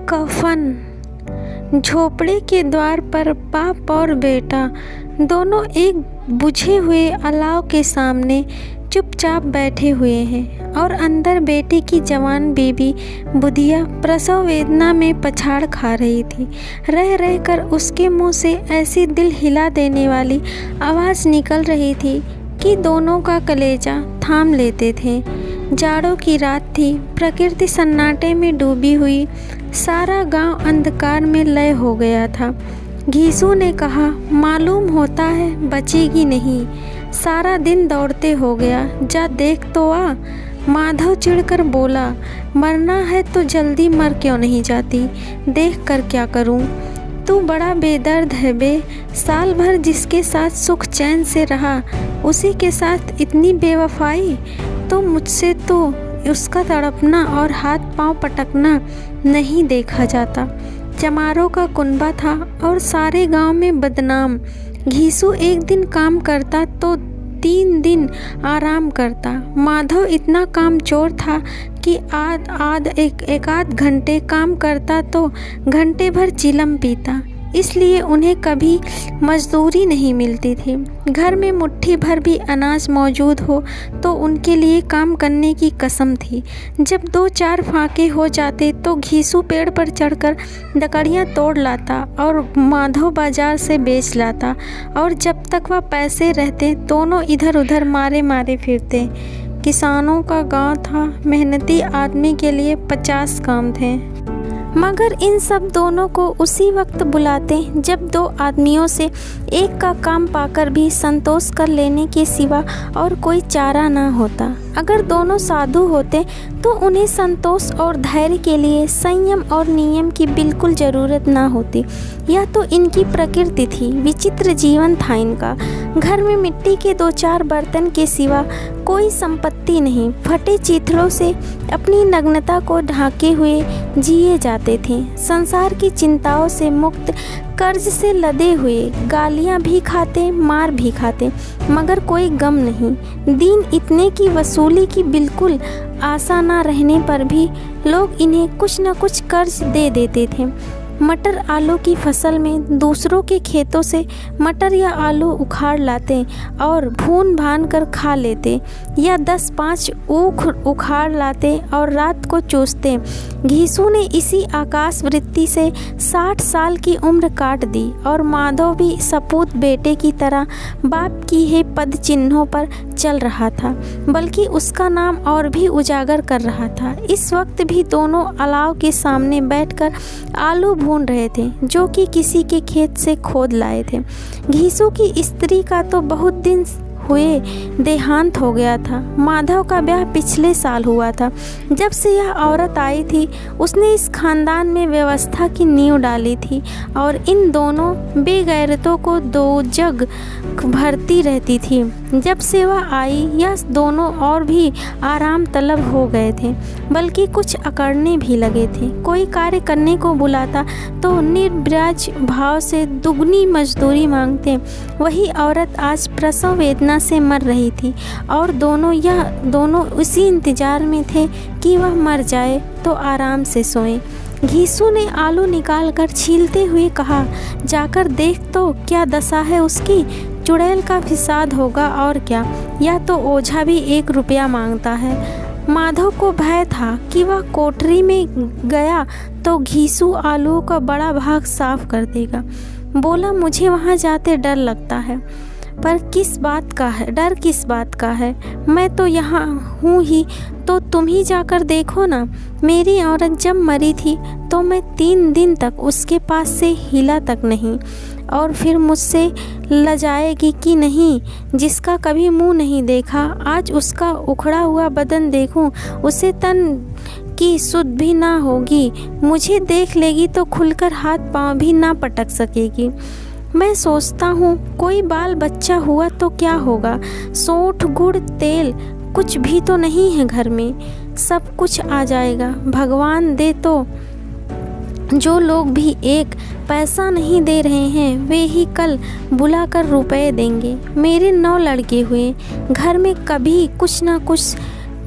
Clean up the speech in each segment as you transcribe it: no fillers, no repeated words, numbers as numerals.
कफन। झोपड़ी के द्वार पर बाप और बेटा दोनों एक बुझे हुए अलाव के सामने चुपचाप बैठे हुए हैं और अंदर बेटे की जवान बीबी बुधिया प्रसव वेदना में पछाड़ खा रही थी। रह रह कर उसके मुंह से ऐसी दिल हिला देने वाली आवाज़ निकल रही थी कि दोनों का कलेजा थाम लेते थे। जाड़ों की रात थी, प्रकृति सन्नाटे में डूबी हुई, सारा गांव अंधकार में लय हो गया था। घीसू ने कहा, मालूम होता है बचेगी नहीं, सारा दिन दौड़ते हो गया, जा देख तो आ। माधव चिढ़कर बोला, मरना है तो जल्दी मर क्यों नहीं जाती, देख कर क्या करूं। तू बड़ा बेदर्द है बे, साल भर जिसके साथ सुख चैन से रहा उसी के साथ इतनी बेवफाई। तो मुझसे तो उसका तड़पना और हाथ पांव पटकना नहीं देखा जाता। चमारों का कुनबा था और सारे गांव में बदनाम। घीसू एक दिन काम करता तो 3 दिन आराम करता। माधव इतना कामचोर था कि एक आध घंटे काम करता तो घंटे भर चिलम पीता, इसलिए उन्हें कभी मजदूरी नहीं मिलती थी। घर में मुट्ठी भर भी अनाज मौजूद हो तो उनके लिए काम करने की कसम थी। जब 2-4 फाके हो जाते तो घीसू पेड़ पर चढ़कर लकड़ियाँ तोड़ लाता और माधव बाजार से बेच लाता, और जब तक वह पैसे रहते दोनों इधर उधर मारे मारे फिरते। किसानों का गांव था, मेहनती आदमी के लिए 50 काम थे, मगर इन सब दोनों को उसी वक्त बुलाते जब 2 आदमियों से एक का काम पाकर भी संतोष कर लेने के सिवा और कोई चारा ना होता। अगर दोनों साधु होते तो उन्हें संतोष और धैर्य के लिए संयम और नियम की बिल्कुल ज़रूरत ना होती। यह तो इनकी प्रकृति थी, विचित्र जीवन था इनका। घर में मिट्टी के 2-4 बर्तन के सिवा कोई संपत्ति नहीं। फटे चीथड़ों से अपनी नग्नता को ढाके हुए जिए जाते थे, संसार की चिंताओं से मुक्त, कर्ज से लदे हुए, गालियां भी खाते, मार भी खाते, मगर कोई गम नहीं। दिन इतने की वसूली की बिल्कुल आशा ना रहने पर भी लोग इन्हें कुछ न कुछ कर्ज दे देते थे। मटर आलू की फसल में दूसरों के खेतों से मटर या आलू उखाड़ लाते और भून भान कर खा लेते, या 10-5 ऊख उखाड़ लाते और रात को चूसते। घीसू ने इसी आकाश वृत्ति से 60 साल की उम्र काट दी और माधव भी सपूत बेटे की तरह बाप की ही पद चिन्हों पर चल रहा था, बल्कि उसका नाम और भी उजागर कर रहा था। इस वक्त भी दोनों अलाव के सामने बैठकर आलू भून रहे थे, जो कि किसी के खेत से खोद लाए थे। घीसू की स्त्री का तो बहुत दिन हुए देहांत हो गया था। माधव का ब्याह पिछले साल हुआ था। जब से यह औरत आई थी उसने इस खानदान में व्यवस्था की नींव डाली थी और इन दोनों बेगैरतों को 2 जग भरती रहती थी। जब से वह आई यह दोनों और भी आराम तलब हो गए थे, बल्कि कुछ अकड़ने भी लगे थे। कोई कार्य करने को बुलाता तो निर्ब्याज भाव से दुगनी मजदूरी मांगते। वही औरत आज प्रसव वेदना से मर रही थी और दोनों उसी इंतजार में थे कि वह मर जाए तो आराम से सोए। घीसू ने आलू निकाल कर छीलते हुए कहा, जाकर देख तो क्या दशा है उसकी, चुड़ैल का फिसाद होगा और क्या, या तो ओझा भी 1 रुपया मांगता है। माधव को भय था कि वह कोठरी में गया तो घीसू आलू का बड़ा भाग साफ कर देगा। बोला, मुझे वहाँ जाते डर लगता है। पर किस बात का है डर, किस बात का है, मैं तो यहाँ हूँ ही, तो तुम ही जाकर देखो ना। मेरी औरत जब मरी थी तो मैं 3 दिन तक उसके पास से हिला तक नहीं, और फिर मुझसे लजाएगी कि नहीं। जिसका कभी मुंह नहीं देखा, आज उसका उखड़ा हुआ बदन देखूं, उसे तन की सुध भी ना होगी। मुझे देख लेगी तो खुलकर हाथ पांव भी ना पटक सकेगी। मैं सोचता हूँ कोई बाल बच्चा हुआ तो क्या होगा, सोंठ गुड़ तेल कुछ भी तो नहीं है घर में, सब कुछ आ जाएगा। भगवान दे तो जो लोग भी 1 पैसा नहीं दे रहे हैं वे ही कल बुलाकर रुपए देंगे। मेरे 9 लड़के हुए, घर में कभी कुछ ना कुछ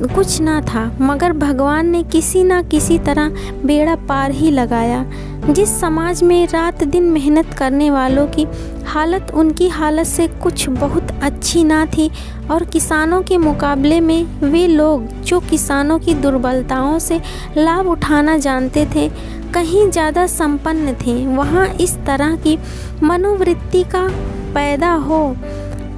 कुछ ना था, मगर भगवान ने किसी ना किसी तरह बेड़ा पार ही लगाया। जिस समाज में रात दिन मेहनत करने वालों की हालत उनकी हालत से कुछ बहुत अच्छी ना थी, और किसानों के मुकाबले में वे लोग जो किसानों की दुर्बलताओं से लाभ उठाना जानते थे कहीं ज़्यादा संपन्न थे, वहाँ इस तरह की मनोवृत्ति का पैदा हो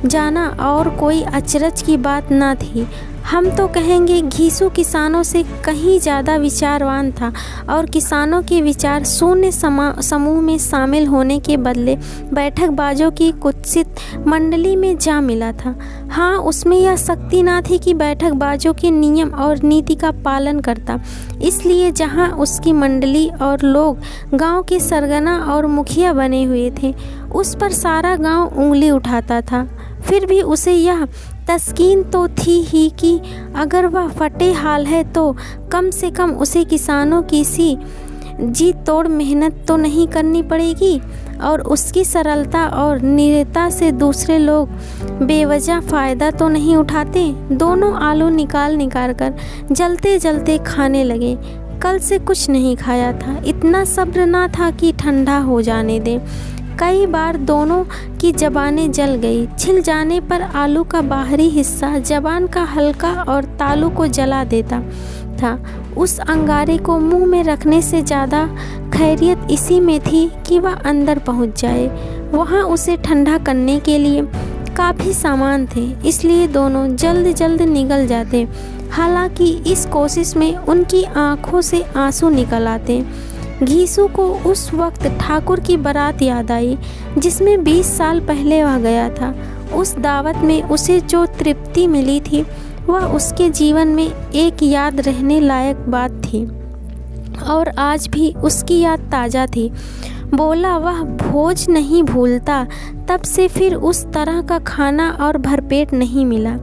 जाना और कोई अचरज की बात ना थी। हम तो कहेंगे घीसू किसानों से कहीं ज़्यादा विचारवान था, और किसानों के विचार शून्य समूह में शामिल होने के बदले बैठकबाजों की कुत्सित मंडली में जा मिला था। हाँ, उसमें यह शक्ति ना थी कि बैठकबाजों के नियम और नीति का पालन करता, इसलिए जहाँ उसकी मंडली और लोग गांव के सरगना और मुखिया बने हुए थे, उस पर सारा गांव उंगली उठाता था। फिर भी उसे यह तस्कीन तो थी ही कि अगर वह फटे हाल है तो कम से कम उसे किसानों की सी जी तोड़ मेहनत तो नहीं करनी पड़ेगी, और उसकी सरलता और निरता से दूसरे लोग बेवजह फ़ायदा तो नहीं उठाते। दोनों आलू निकाल कर जलते जलते खाने लगे। कल से कुछ नहीं खाया था, इतना सब्र ना था कि ठंडा हो जाने दे। कई बार दोनों की ज़बानें जल गई। छिल जाने पर आलू का बाहरी हिस्सा ज़बान का हल्का और तालू को जला देता था। उस अंगारे को मुंह में रखने से ज़्यादा खैरियत इसी में थी कि वह अंदर पहुंच जाए। वहां उसे ठंडा करने के लिए काफ़ी सामान थे, इसलिए दोनों जल्द जल्द निकल जाते। हालांकि इस कोशिश में उनकी आंखों से आंसू निकल आते। घीसू को उस वक्त ठाकुर की बारात याद आई जिसमें 20 साल पहले वह गया था। उस दावत में उसे जो तृप्ति मिली थी वह उसके जीवन में एक याद रहने लायक बात थी, और आज भी उसकी याद ताज़ा थी। बोला वह भोज नहीं भूलता, तब से फिर उस तरह का खाना और भरपेट नहीं मिला।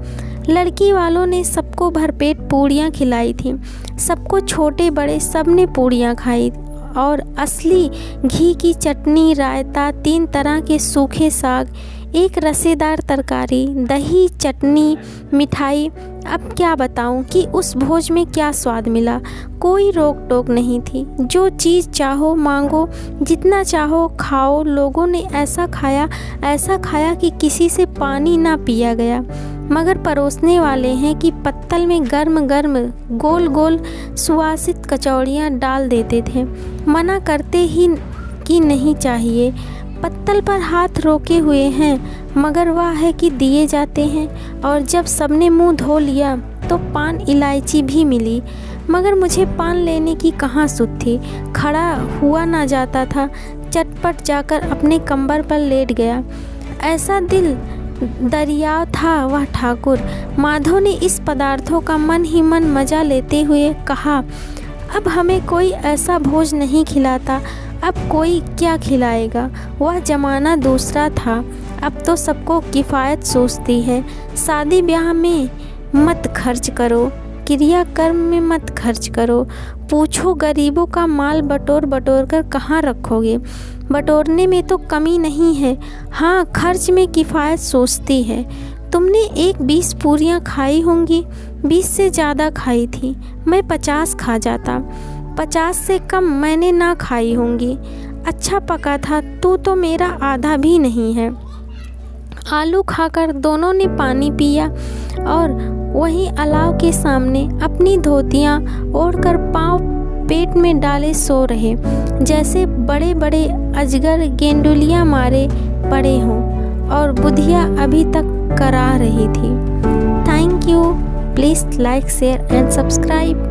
लड़की वालों ने सबको भरपेट पूड़ियाँ खिलाई थी, सबको छोटे बड़े सब ने पूड़ियाँ खाई, और असली घी की चटनी, रायता, 3 तरह के सूखे साग, एक रसेदार तरकारी, दही, चटनी, मिठाई। अब क्या बताऊं कि उस भोज में क्या स्वाद मिला। कोई रोक टोक नहीं थी, जो चीज़ चाहो मांगो, जितना चाहो खाओ। लोगों ने ऐसा खाया कि किसी से पानी ना पिया गया, मगर परोसने वाले हैं कि पत्तल में गर्म गर्म गोल गोल सुवासित कचौड़ियाँ डाल देते थे। मना करते ही कि नहीं चाहिए, पत्तल पर हाथ रोके हुए हैं, मगर वह है कि दिए जाते हैं। और जब सबने मुंह धो लिया तो पान इलायची भी मिली, मगर मुझे पान लेने की कहाँ सुध थी। खड़ा हुआ ना जाता था, चटपट जाकर अपने कंबर पर लेट गया। ऐसा दिल दरिया था वह ठाकुर। माधव ने इस पदार्थों का मन ही मन मजा लेते हुए कहा, अब हमें कोई ऐसा भोज नहीं खिलाता, अब कोई क्या खिलाएगा। वह ज़माना दूसरा था, अब तो सबको किफ़ायत सोचती है। शादी ब्याह में मत खर्च करो, क्रियाकर्म में मत खर्च करो। पूछो गरीबों का माल बटोर कर कहाँ रखोगे। बटोरने में तो कमी नहीं है, हाँ खर्च में किफ़ायत सोचती है। तुमने 20 पूरियाँ खाई होंगी, 20 से ज़्यादा खाई थी। मैं 50 खा जाता, 50 से कम मैंने ना खाई होंगी। अच्छा पका था, तू तो मेरा आधा भी नहीं है। आलू खाकर दोनों ने पानी पिया और वहीं अलाव के सामने अपनी धोतियाँ ओढ़कर पाँव पेट में डाले सो रहे, जैसे बड़े बड़े अजगर गेंडुलियाँ मारे पड़े हों, और बुधिया अभी तक करा रही थी। Thank you. Please like, share and subscribe.